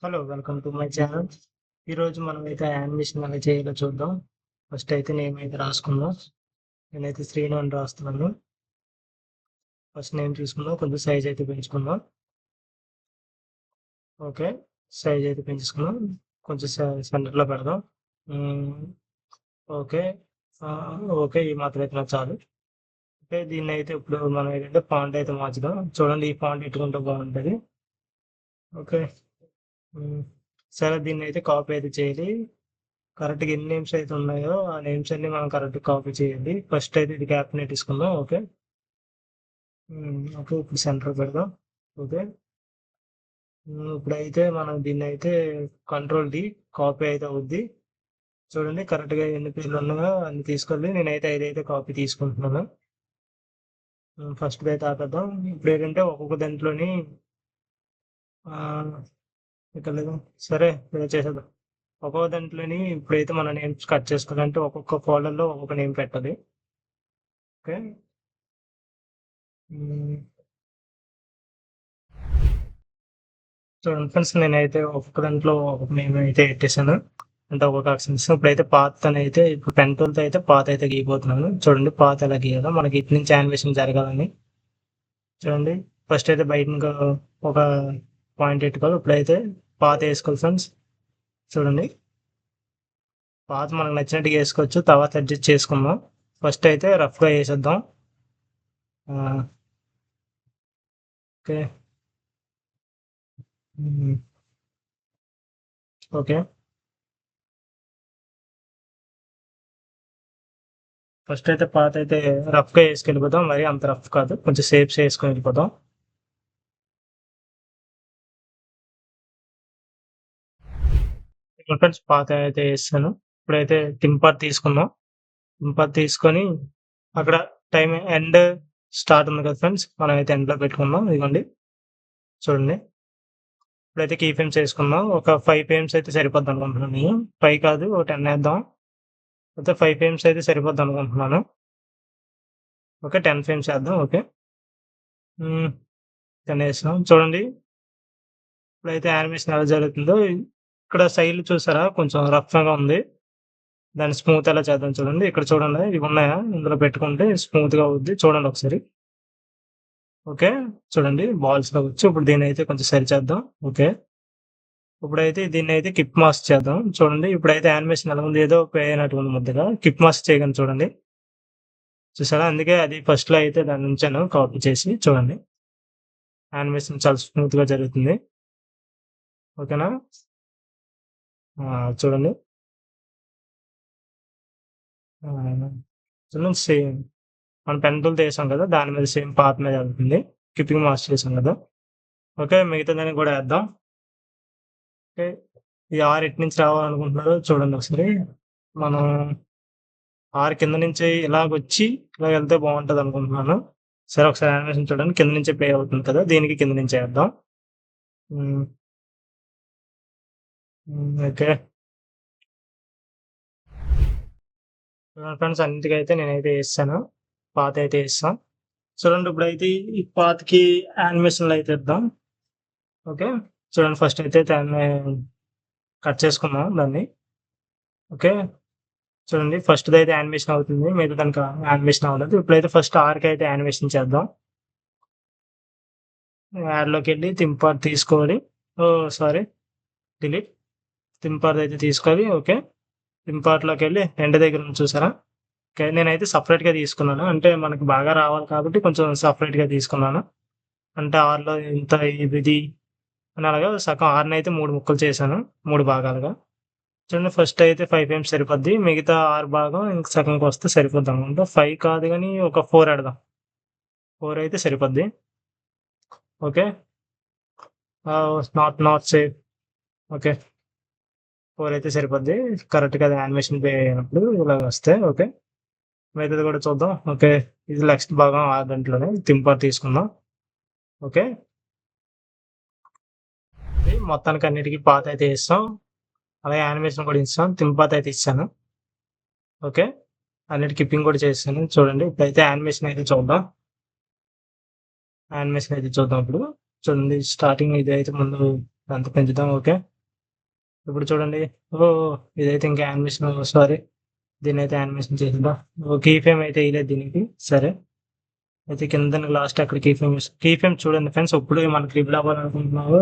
Hello! Welcome to my channel. ఈరోజు మనమైతే animation ఎలా చేయాలో చూద్దాం. ఫస్ట్ అయితే నేమ్ అయితే రాసుకుందాం. నేనైతే శ్రీను అని రాస్తున్నాను. ఫస్ట్ నేమ్ తీసుకుందాం. కొంచెం సైజ్ అయితే పెంచుకుందాం. ఓకే. సైజ్ అయితే పెంచేసుకుందాం. కొంచెం సెంటర్‌లో పెడదాం. హ్మ్. ఓకే. ఓకే. ఈ మాత్రం అయితే నాకు చాలు. ఓకే. దీన్నైతే ఇప్పుడు మనం ఏంటంటే ఫాంట్ అయితే మార్చుదాం. చూడండి ఈ ఫాంట్ ఎట్టుకుంటే బాగుంటది. ఓకే. హ్మ్. సరే దీన్నైతే కాపీ అయితే చేయాలి. కరెక్ట్‌గా ఎన్ని నేమ్స్ అయితే ఉన్నాయో, ఆ నేమ్స్ అన్నీ మనం కరెక్ట్‌గా కాపీ చేయండి. ఫస్ట్ అయితే ఇది క్యాప్‌ని తీసుకుందాం. ఓకే. ఓకే. ఇప్పుడు సెంటర్ పెడదాం. ఓకే. ఇప్పుడైతే మనం దీన్నైతే కంట్రోల్ డి కాపీ అయితే అవుద్ది. చూడండి కరెక్ట్‌గా ఎన్ని పేర్లు ఉన్నాయో అన్ని తీసుకోండి. నేనైతే 5 అయితే కాపీ తీసుకుంటున్నాను. ఫస్ట్‌దైతే ఆపేద్దాం. ఇప్పుడేంటంటే ఒక్కొక్క దాంట్లోని ఆహ్, ఇక్కడ లేదు. సరే ఇలా చేసేద్దాం. ఒక్కో దాంట్లోని ఇప్పుడైతే మన నేమ్స్ కట్ చేసుకోవాలంటే ఒక్కొక్క ఫోల్డర్‌లో ఒక్కొక్క నేమ్ పెట్టాలి. ఓకే. హ్మ్. చూడండి ఫ్రెండ్స్ నేనైతే ఒక్కొక్క దాంట్లో ఒక్కొక్క నేమ్ అయితే పెట్టేసాను. అంటే ఒక్కొక్క ఆప్షన్స్. ఇప్పుడైతే పాత్ అని అయితే ఇప్పుడు పెన్ టూల్‌తో అయితే పాత్ అయితే గీయబోతున్నాను. చూడండి పాత్ ఎలా గీయాలో మనకి ఇటు నుంచి యానిమేషన్ జరగాలని. చూడండి ఫస్ట్ అయితే బయట ఇంకా ఒక పాయింట్ పెట్టుకోవాలి. ఇప్పుడైతే పాత్ వేసుకోవాలి ఫ్రెండ్స్. చూడండి పాత్ మనకు నచ్చినట్టుగా వేసుకోవచ్చు. తర్వాత అడ్జస్ట్ చేసుకుందాం. ఫస్ట్ అయితే రఫ్‌గా వేసేద్దాం. ఆ, ఓకే. హ్మ్. ఓకే. ఫస్ట్ అయితే పాత్ అయితే రఫ్‌గా వేసుకెళ్ళిపోదాం. మరి అంత రఫ్ కాదు. కొంచెం షేప్స్ వేసుకొని వెళ్ళిపోదాం. ఫ్రెండ్స్ పాత అయితే వేస్తాను. ఇప్పుడైతే టింపర్ తీసుకుందాం. టింపర్ తీసుకొని అక్కడ టైం ఎండ్ స్టార్ట్ ఉంది కదా ఫ్రెండ్స్. మనం అయితే ఎండ్‌లో పెట్టుకుందాం. ఇదిగోండి చూడండి. ఇప్పుడైతే కీ ఫ్రేమ్స్ వేసుకుందాం. ఒక 5 ఫ్రేమ్స్ అయితే సరిపోద్ది అనుకుంటున్నాను నేను. 5 కాదు ఒక 10 వేద్దాం. అయితే 5 ఫ్రేమ్స్ అయితే సరిపోద్ది అనుకుంటున్నాను. ఓకే 10 ఫ్రేమ్స్ వేద్దాం. ఓకే. హ్మ్. 10 వేసాం. చూడండి ఇప్పుడైతే యానిమేషన్ ఎలా జరుగుతుందో ఇక్కడ సైడ్‌లు చూసారా కొంచెం రఫ్‌గా ఉంది. దాన్ని స్మూత్ ఎలా చేద్దాం చూడండి. ఇక్కడ చూడండి ఇవి ఉన్నాయా? ఇందులో పెట్టుకుంటే స్మూత్‌గా అవుద్ది. చూడండి ఒకసారి. ఓకే. చూడండి బాల్స్‌గా వచ్చు. ఇప్పుడు దీన్నైతే కొంచెం సరిచేద్దాం. ఓకే. ఇప్పుడైతే దీన్నైతే కిప్ మాస్క్ చేద్దాం. చూడండి ఇప్పుడైతే యానిమేషన్ ఎలా ఉంది? ఏదో పోయినట్టు ఉంది ముద్దగా. కిప్ మాస్క్ చేయగానే చూడండి. చూసారా? అందుకే అది ఫస్ట్‌లో అయితే దాన్ని ఉంచాను కాపీ చేసి. చూడండి. యానిమేషన్ చాలా స్మూత్‌గా జరుగుతుంది. ఓకేనా? చూడండి. ఆహ్, చూడండి సేమ్ మనం పెన్ టూల్‌తో ఏసాం కదా! దాని మీద సేమ్ పాత్ మీద ఎళ్తుంది. కీపింగ్ మాస్క్ చేసాం కదా! ఓకే. మిగతాదాన్ని కూడా ఏద్దాం. ఓకే. ఈ ఆర్ ఎటు నుంచి రావాలనుకుంటున్నారో చూడండి ఒకసారి. మనం ఆర్ కింద నుంచి ఇలాగొచ్చి ఇలా ఎళ్తే బావుంటదనుకుంటున్నాను. సరే ఒకసారి యానిమేషన్ చూడండి. కింద నుంచే ప్లే అవుతుంది కదా! దీనికి కింద నుంచే ఏద్దాం. హ్మ్. ఓకే. ఫ్రెండ్స్ అన్నిటికైతే నేనైతే ఏసేసాను. పాతయితే ఏసేసాం. చూడండి ఇప్పుడైతే ఈ పాత్‌కి యానిమేషన్‌లయితే ఇద్దాం. ఓకే. చూడండి ఫస్ట్ అయితే దాన్ని కట్ చేసుకుందాం దాన్ని. ఓకే. చూడండి ఫస్ట్‌దయితే యానిమేషన్ అవుతుంది. మిగతాదానికి యానిమేషన్ అవ్వలేదు. ఇప్పుడైతే ఫస్ట్ ఆర్‌కయితే యానిమేషన్ చేద్దాం. యాడ్‌లోకెళ్ళి థీమ్ పార్ట్ తీసుకోవాలి. ఓహ్! Sorry delete. థీమ్ పార్ట్‌దయితే తీసుకోవాలి. ఓకే. థీమ్ పార్ట్‌లోకెళ్ళి ఎండ్ దగ్గర ఉంది చూసారా? ఓకే. నేనైతే సెపరేట్‌గా తీసుకున్నాను. అంటే మనకు బాగా రావాలి కాబట్టి కొంచెం సెపరేట్‌గా తీసుకున్నాను. అంటే ఆర్‌లో ఇంత ఇది అని అలాగా సగం ఆర్‌నయితే 3 ముక్కలు చేశాను. 3 భాగాలుగా. చూడండి ఫస్ట్ అయితే 5 ఫ్రేమ్స్ సరిపోద్ది. మిగతా 6 భాగం ఇంక సగంకొస్తే సరిపోద్దనుకుంటా. 5 కాదు గానీ ఒక 4 ఎడదాం. 4 అయితే సరిపోద్ది. ఓకే. Not safe. ఓకే. 4 అయితే సరిపోద్ది. కరెక్ట్‌గా అది యానిమేషన్ ప్లే అయినప్పుడు ఇలాగొస్తాయి. ఓకే. మిగతాది కూడా చూద్దాం. ఓకే. ఇది నెక్స్ట్ భాగం ఆ దాంట్లోనే థీమ్ తీసుకుందాం. ఓకే. ఇది మొత్తానికి అన్నిటికి పాత్ అయితే ఇస్తాం. అలాగే యానిమేషన్ కూడా ఇస్తాం. థీమ్ పాత్ అయితే ఇచ్చాను. ఓకే. అన్నిటికి పిన్ కూడా చేశాను. చూడండి. ఇప్పుడైతే యానిమేషన్ అయితే చూద్దాం. యానిమేషన్ అయితే చూద్దాం ఇప్పుడు. చూడండి స్టార్టింగ్ ఇదైతే ముందు అంత పెంచుదాం. ఓకే. ఇప్పుడు చూడండి. ఓహ్! ఇదైతే ఇంకా యానిమేషన్ సారీ. దీన్నైతే యానిమేషన్ చేసేద్దాం. కీ ఫ్రేమ్ అయితే ఎయలేదు దీనికి. సరే. అయితే కిందన లాస్ట్ అక్కడ కీ ఫ్రేమ్ చూడండి ఫ్రెండ్స్. ఎప్పుడు మనకి రిబుల్ అవ్వాలనుకుంటున్నావో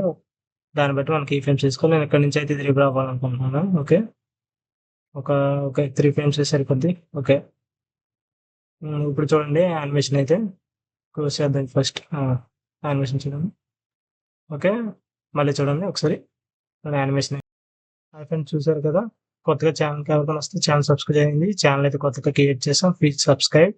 దాన్ని బట్టి మనం కీ ఫ్రేమ్స్ చేసుకోవాలి. నేను ఇక్కడి నుంచి అయితే ఇది రిబుల్ అవ్వాలనుకుంటున్నాను. ఓకే. ఒక ఓకే 3 ఫ్రేమ్స్ సరిపోద్ది. ఓకే. ఇప్పుడు చూడండి యానిమేషన్ అయితే క్లోజ్ చేద్దాం ఫస్ట్. యానిమేషన్ చూడండి. ఓకే. మళ్ళీ చూడండి ఒకసారి యానిమేషన్. హాయ్ ఫ్రెండ్స్, చూసారు కదా! కొత్తగా ఛానల్‌కి ఎవరికైనా వస్తే ఛానల్ సబ్స్క్రైబ్ చేయండి. ఛానల్ అయితే కొత్తగా క్రియేట్ చేసాం. Please subscribe.